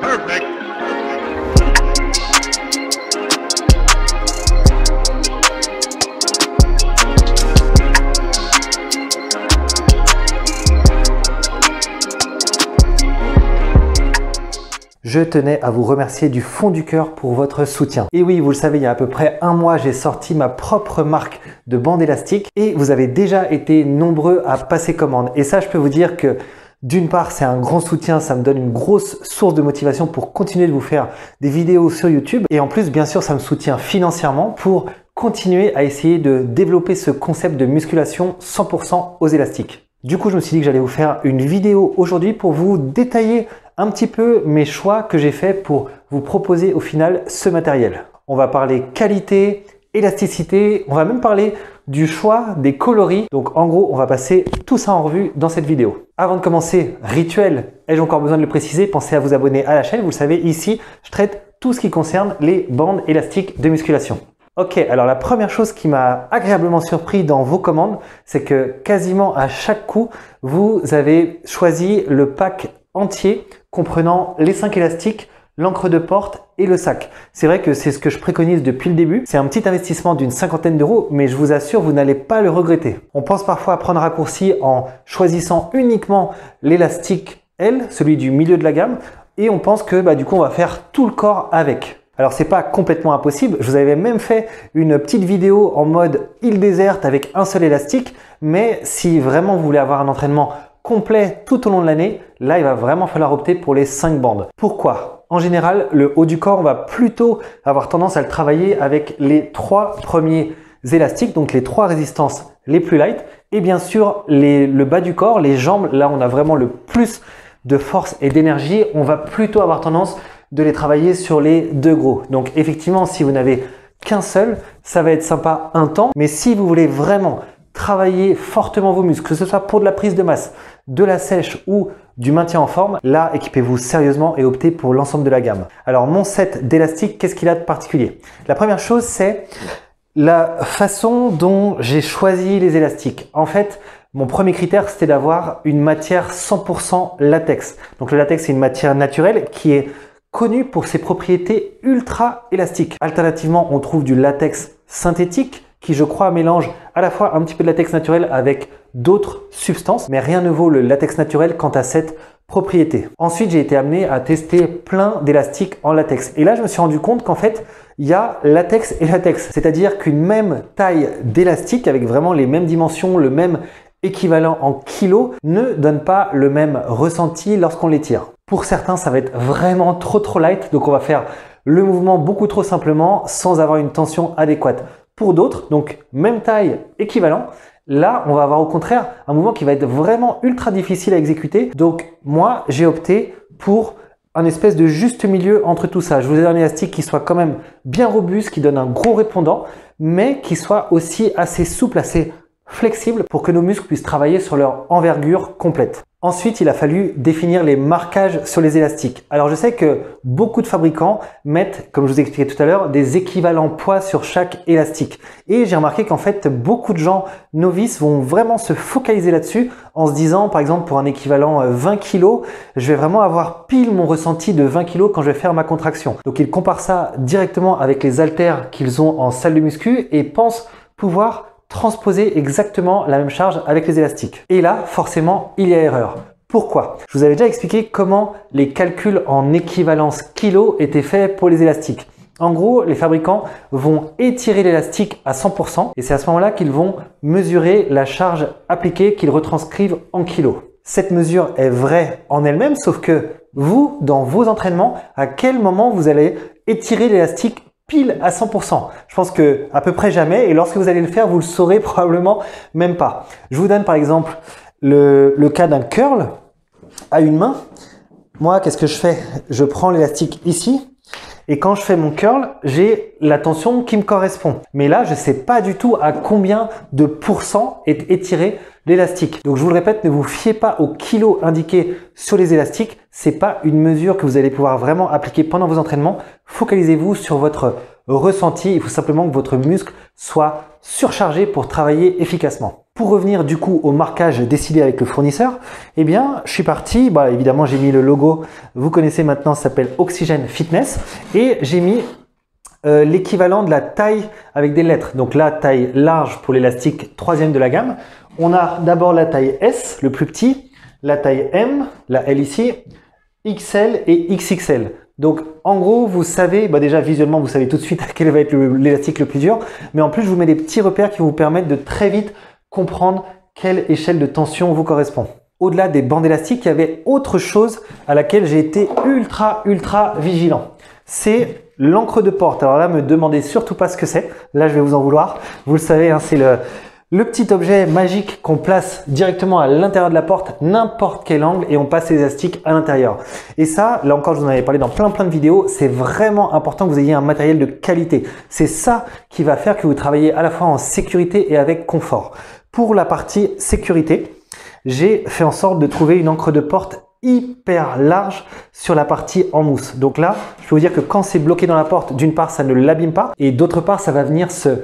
Perfect. Je tenais à vous remercier du fond du cœur pour votre soutien. Et oui, vous le savez, il y a à peu près un mois, j'ai sorti ma propre marque de bande élastique et vous avez déjà été nombreux à passer commande. Et ça, je peux vous dire que d'une part, c'est un grand soutien, ça me donne une grosse source de motivation pour continuer de vous faire des vidéos sur YouTube. Et en plus, bien sûr, ça me soutient financièrement pour continuer à essayer de développer ce concept de musculation 100% aux élastiques. Du coup, je me suis dit que j'allais vous faire une vidéo aujourd'hui pour vous détailler un petit peu mes choix que j'ai fait pour vous proposer au final ce matériel. On va parler qualité, élasticité, on va même parler du choix des coloris. Donc en gros, on va passer tout ça en revue dans cette vidéo. Avant de commencer, rituel, ai-je encore besoin de le préciser? Pensez à vous abonner à la chaîne. Vous le savez, ici, je traite tout ce qui concerne les bandes élastiques de musculation. Ok, alors la première chose qui m'a agréablement surpris dans vos commandes, c'est que quasiment à chaque coup, vous avez choisi le pack entier comprenant les 5 élastiques, l'encre de porte et le sac. C'est vrai que c'est ce que je préconise depuis le début. C'est un petit investissement d'une cinquantaine d'euros, mais je vous assure, vous n'allez pas le regretter. On pense parfois à prendre raccourci en choisissant uniquement l'élastique L, celui du milieu de la gamme, et on pense que du coup, on va faire tout le corps avec. Alors, c'est pas complètement impossible. Je vous avais même fait une petite vidéo en mode île déserte avec un seul élastique, mais si vraiment vous voulez avoir un entraînement complet tout au long de l'année, là, il va vraiment falloir opter pour les 5 bandes. Pourquoi? En général, le haut du corps, on va plutôt avoir tendance à le travailler avec les 3 premiers élastiques, donc les 3 résistances les plus light, et bien sûr, le bas du corps, les jambes, là, on a vraiment le plus de force et d'énergie. On va plutôt avoir tendance de les travailler sur les 2 gros. Donc, effectivement, si vous n'avez qu'un seul, ça va être sympa un temps, mais si vous voulez vraiment travailler fortement vos muscles, que ce soit pour de la prise de masse, de la sèche ou du maintien en forme, là, équipez-vous sérieusement et optez pour l'ensemble de la gamme. Alors, mon set d'élastiques, qu'est-ce qu'il a de particulier? La première chose, c'est la façon dont j'ai choisi les élastiques. En fait, mon premier critère, c'était d'avoir une matière 100% latex. Donc, le latex, c'est une matière naturelle qui est connue pour ses propriétés ultra élastiques. Alternativement, on trouve du latex synthétique qui, je crois, mélange à la fois un petit peu de latex naturel avec d'autres substances, mais rien ne vaut le latex naturel quant à cette propriété. Ensuite, j'ai été amené à tester plein d'élastiques en latex. Et là, je me suis rendu compte qu'en fait, il y a latex et latex. C'est-à-dire qu'une même taille d'élastique avec vraiment les mêmes dimensions, le même équivalent en kilos, ne donne pas le même ressenti lorsqu'on les tire. Pour certains, ça va être vraiment trop light, donc on va faire le mouvement beaucoup trop simplement sans avoir une tension adéquate. Pour d'autres, donc même taille, équivalent, là, on va avoir au contraire un mouvement qui va être vraiment ultra difficile à exécuter. Donc moi, j'ai opté pour un espèce de juste milieu entre tout ça. Je vous ai donné un élastique qui soit quand même bien robuste, qui donne un gros répondant, mais qui soit aussi assez souple, assez flexible pour que nos muscles puissent travailler sur leur envergure complète. Ensuite, il a fallu définir les marquages sur les élastiques. Alors, je sais que beaucoup de fabricants mettent, comme je vous ai expliqué tout à l'heure, des équivalents poids sur chaque élastique. Et j'ai remarqué qu'en fait, beaucoup de gens novices vont vraiment se focaliser là-dessus en se disant, par exemple, pour un équivalent 20 kg, je vais vraiment avoir pile mon ressenti de 20 kg quand je vais faire ma contraction. Donc, ils comparent ça directement avec les haltères qu'ils ont en salle de muscu et pensent pouvoir transposer exactement la même charge avec les élastiques. Et là, forcément, il y a erreur. Pourquoi? Je vous avais déjà expliqué comment les calculs en équivalence kilo étaient faits pour les élastiques. En gros, les fabricants vont étirer l'élastique à 100% et c'est à ce moment-là qu'ils vont mesurer la charge appliquée qu'ils retranscrivent en kilos. Cette mesure est vraie en elle-même, sauf que vous, dans vos entraînements, à quel moment vous allez étirer l'élastique pile à 100%. Je pense que à peu près jamais, et lorsque vous allez le faire, vous le saurez probablement même pas. Je vous donne par exemple le cas d'un curl à une main. Moi, qu'est-ce que je fais? Je prends l'élastique ici et quand je fais mon curl, j'ai la tension qui me correspond. Mais là, je ne sais pas du tout à combien de pourcents est étiré l'élastique. Donc, je vous le répète, ne vous fiez pas au kilo indiqué sur les élastiques. C'est pas une mesure que vous allez pouvoir vraiment appliquer pendant vos entraînements. Focalisez-vous sur votre ressenti. Il faut simplement que votre muscle soit surchargé pour travailler efficacement. Pour revenir du coup au marquage décidé avec le fournisseur, eh bien je suis parti, évidemment j'ai mis le logo, vous connaissez maintenant, ça s'appelle Oxygène Fitness, et j'ai mis l'équivalent de la taille avec des lettres. Donc la taille large pour l'élastique 3e de la gamme. On a d'abord la taille S, le plus petit, la taille M, la L ici, XL et XXL. Donc en gros, vous savez, déjà visuellement, vous savez tout de suite quel va être l'élastique le plus dur, mais en plus je vous mets des petits repères qui vont vous permettre de très vite comprendre quelle échelle de tension vous correspond. Au-delà des bandes élastiques, il y avait autre chose à laquelle j'ai été ultra vigilant. C'est l'encre de porte. Alors là, me demandez surtout pas ce que c'est. Là, je vais vous en vouloir. Vous le savez, hein, c'est le petit objet magique qu'on place directement à l'intérieur de la porte, n'importe quel angle, et on passe les élastiques à l'intérieur. Et ça, là encore, je vous en avais parlé dans plein de vidéos, c'est vraiment important que vous ayez un matériel de qualité. C'est ça qui va faire que vous travaillez à la fois en sécurité et avec confort. Pour la partie sécurité, j'ai fait en sorte de trouver une encre de porte hyper large sur la partie en mousse. Donc là, je peux vous dire que quand c'est bloqué dans la porte, d'une part, ça ne l'abîme pas, et d'autre part, ça va venir se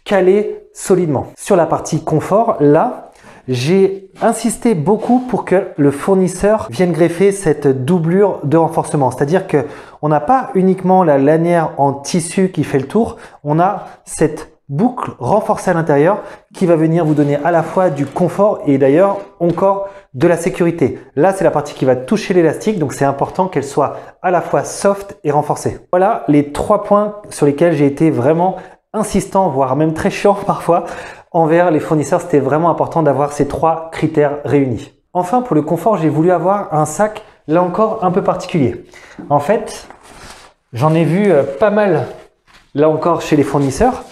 caler solidement. Sur la partie confort, là, j'ai insisté beaucoup pour que le fournisseur vienne greffer cette doublure de renforcement. C'est-à-dire que on n'a pas uniquement la lanière en tissu qui fait le tour, on a cette boucle renforcée à l'intérieur qui va venir vous donner à la fois du confort et d'ailleurs encore de la sécurité. Là, c'est la partie qui va toucher l'élastique, donc c'est important qu'elle soit à la fois soft et renforcée. Voilà les 3 points sur lesquels j'ai été vraiment insistant, voire même très chiant parfois envers les fournisseurs. C'était vraiment important d'avoir ces 3 critères réunis. Enfin, pour le confort, j'ai voulu avoir un sac là encore un peu particulier. En fait, j'en ai vu pas mal là encore chez les fournisseurs.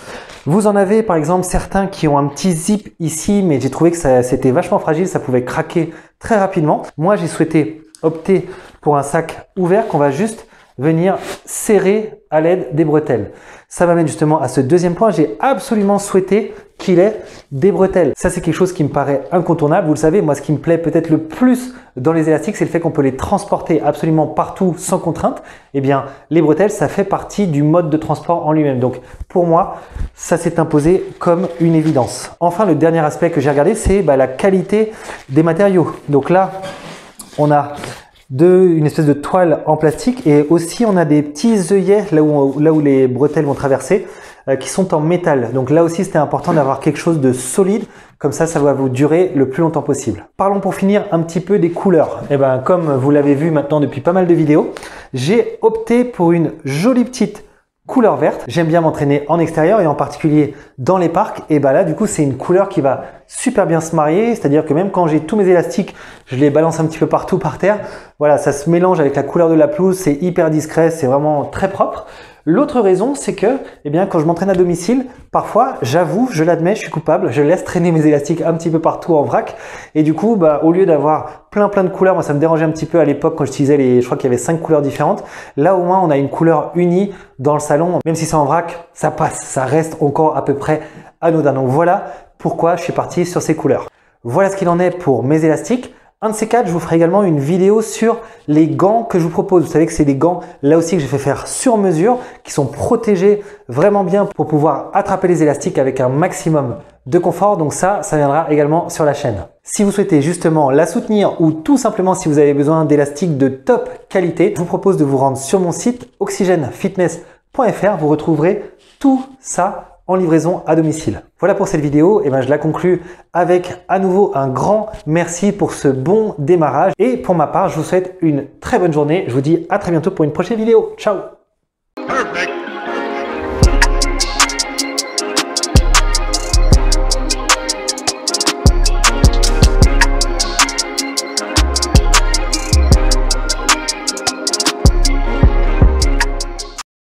Vous en avez par exemple certains qui ont un petit zip ici, mais j'ai trouvé que c'était vachement fragile, ça pouvait craquer très rapidement. Moi, j'ai souhaité opter pour un sac ouvert qu'on va juste venir serrer à l'aide des bretelles. Ça m'amène justement à ce deuxième point. J'ai absolument souhaité qu'il ait des bretelles. Ça, c'est quelque chose qui me paraît incontournable. Vous le savez, moi, ce qui me plaît peut-être le plus dans les élastiques, c'est le fait qu'on peut les transporter absolument partout sans contrainte. Eh bien, les bretelles, ça fait partie du mode de transport en lui-même. Donc, pour moi, ça s'est imposé comme une évidence. Enfin, le dernier aspect que j'ai regardé, c'est la qualité des matériaux. Donc là, on a une espèce de toile en plastique et aussi on a des petits œillets là où les bretelles vont traverser qui sont en métal. Donc là aussi c'était important d'avoir quelque chose de solide, comme ça va vous durer le plus longtemps possible. Parlons pour finir un petit peu des couleurs. Et comme vous l'avez vu maintenant depuis pas mal de vidéos, j'ai opté pour une jolie petite couleur verte. J'aime bien m'entraîner en extérieur et en particulier dans les parcs. Et là, du coup, c'est une couleur qui va super bien se marier. C'est-à-dire que même quand j'ai tous mes élastiques, je les balance un petit peu partout par terre. Voilà, ça se mélange avec la couleur de la pelouse. C'est hyper discret, c'est vraiment très propre. L'autre raison, c'est que quand je m'entraîne à domicile, parfois, j'avoue, je l'admets, je suis coupable, je laisse traîner mes élastiques un petit peu partout en vrac. Et du coup, au lieu d'avoir plein de couleurs, moi ça me dérangeait un petit peu à l'époque quand j'utilisais je crois qu'il y avait 5 couleurs différentes. Là, au moins, on a une couleur unie dans le salon. Même si c'est en vrac, ça passe, ça reste encore à peu près anodin. Donc voilà pourquoi je suis parti sur ces couleurs. Voilà ce qu'il en est pour mes élastiques. Un de ces 4, je vous ferai également une vidéo sur les gants que je vous propose. Vous savez que c'est des gants, là aussi, que j'ai fait faire sur mesure, qui sont protégés vraiment bien pour pouvoir attraper les élastiques avec un maximum de confort. Donc ça viendra également sur la chaîne. Si vous souhaitez justement la soutenir ou tout simplement si vous avez besoin d'élastiques de top qualité, je vous propose de vous rendre sur mon site oxygenefitness.fr. Vous retrouverez tout ça en livraison à domicile. Voilà pour cette vidéo, et je la conclue avec à nouveau un grand merci pour ce bon démarrage. Et pour ma part, je vous souhaite une très bonne journée. Je vous dis à très bientôt pour une prochaine vidéo. Ciao! Perfect.